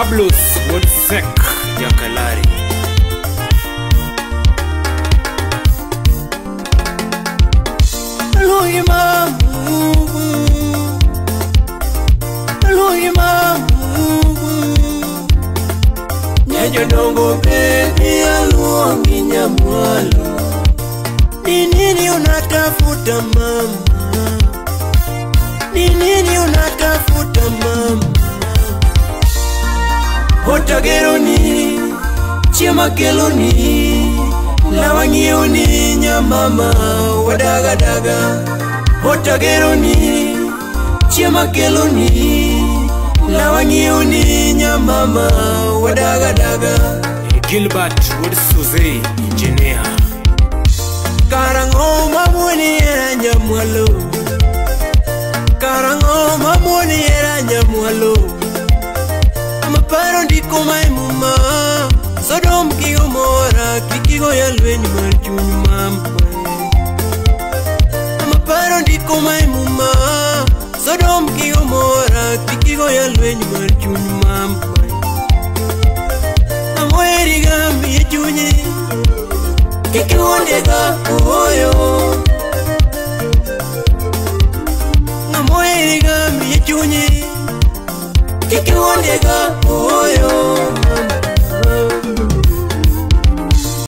Pablos Wodsek Yakalari. Hello Imam, hello Imam. Nyajo dongo baby hello Nyamwalo. Ni nini unatafuta mama? Ni nini unatafuta mama? Hotagero ni chiema kelo ni lawangio ni nyamama wadaga daga. Hotagero ni chiema kelo ni lawangio ni nyamama wadaga daga. Gilbert Woodsuze engineer. Karango mamuni era Nyamwalo. Karango mamuni era Nyamwalo. Amaparo ndiko maimuma Sodom kigo mora kikigo ya lwenyi marchunyu mama. Amaparo ndiko maimuma Sodom kigo mora kikigo ya lwenyi marchunyu mama. Amweri gambi ya chunyi kiki wondega uhoyo. Namweri gambi ya chunyi kiki wondega uhoyo.